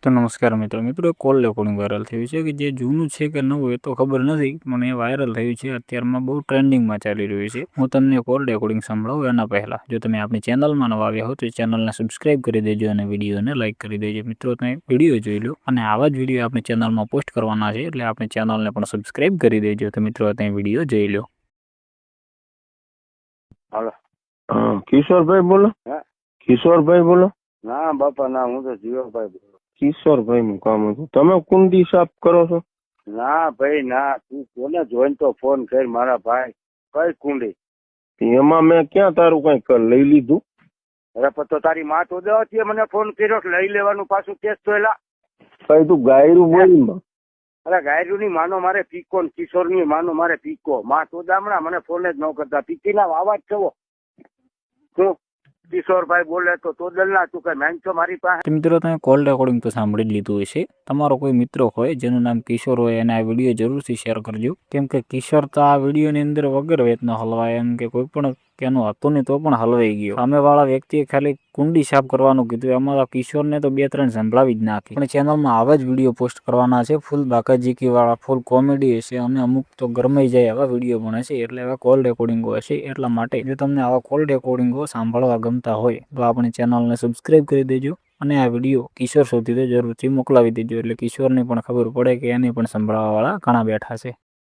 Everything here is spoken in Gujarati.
તો નમસ્કાર મિત્રો કોલ રેકોર્ડિંગ વાયરલ થયું છે કે જે જૂનું છે કે નવું એ તો ખબર નથી પણ એ વાયરલ થયું છે અત્યારમાં બહુ ટ્રેન્ડિંગમાં ચાલી રહ્યું છે। હું તમને કોલ રેકોર્ડિંગ સંભળાવું એના પહેલા જો તમે આપણી ચેનલમાં નવા આવ્યા હો તો ચેનલને સબસ્ક્રાઇબ કરી દેજો અને વિડીયોને લાઇક કરી દેજો। મિત્રો તમે વિડીયો જોઈ લો અને આવા જ વિડીયો આપણી ચેનલમાં પોસ્ટ કરવાના છે એટલે આપણી ચેનલને પણ સબસ્ક્રાઇબ કરી દેજો। તો મિત્રો તમે વિડીયો જોઈ લો। હાલો કિશોરભાઈ બોલો? હે? કિશોરભાઈ બોલો? ના બાપા ના, હું તો જીવાભાઈ બોલું। કિશોરભાઈ નું કામ હતું, તમે કુંડી સાફ કરો છો? ના ભાઈ ના, તું કોને જોઈને તો ફોન કર મારા ભાઈ। કઈ કુંડી? એમાં મેં ક્યાં તારું કઈ લઈ લીધું? અરે પણ તો તારી માં તો દેવાથી મને ફોન કર્યો લઈ લેવાનું પાછું કેસ તો એલા કઈ તું ગાયરું બોલી? અરે ગાયરું ની માનો મારે પીકો ને કિશોર ની માનો મારે પીકો। માં તો દામણા મને ફોન જ ન કરતા, પીકી ના આવાજ થવો શું? કિશોરભાઈ બોલે તો તોદલ ના, તું કઈ મેંચો મારી પાસે? મિત્રો તમે કોલ રેકોર્ડિંગ તો સાંભળી જ લીધું હશે। તમારો કોઈ મિત્ર હોય જેનું નામ કિશોર હોય એને આ વિડીયો જરૂરથી શેર કરજો, કેમ કે કિશોર તો આ વિડીયોની અંદર વગર વેતનો હલવાય એમ કે કોઈ પણ કેનું હતું નહીં તો પણ હલવાઈ ગયો। સામેવાળા વ્યક્તિએ ખાલી કુંડી સાફ કરવાનું કીધું, અમારા કિશોરને તો 2-3 સંભળાવી જ નાખી। પણ ચેનલમાં આવા જ વિડીયો પોસ્ટ કરવાના છે, ફૂલ બાકાજીકી વાળા, ફૂલ કોમેડી હશે અને અમુક તો ગરમાઈ જાય એવા વિડીયો પણ હશે, એટલે એવા કોલ રેકોર્ડિંગો હશે। એટલા માટે જો તમને આવા કોલ રેકોર્ડિંગો સાંભળવા ગમતા હોય તો આપણી ચેનલને સબસ્ક્રાઇબ કરી દેજો અને આ વિડીયો કિશોર સુધી તો જરૂરથી મોકલાવી દેજો, એટલે કિશોરને પણ ખબર પડે કે એને પણ સંભળાવવા વાળા ઘણા બેઠા છે।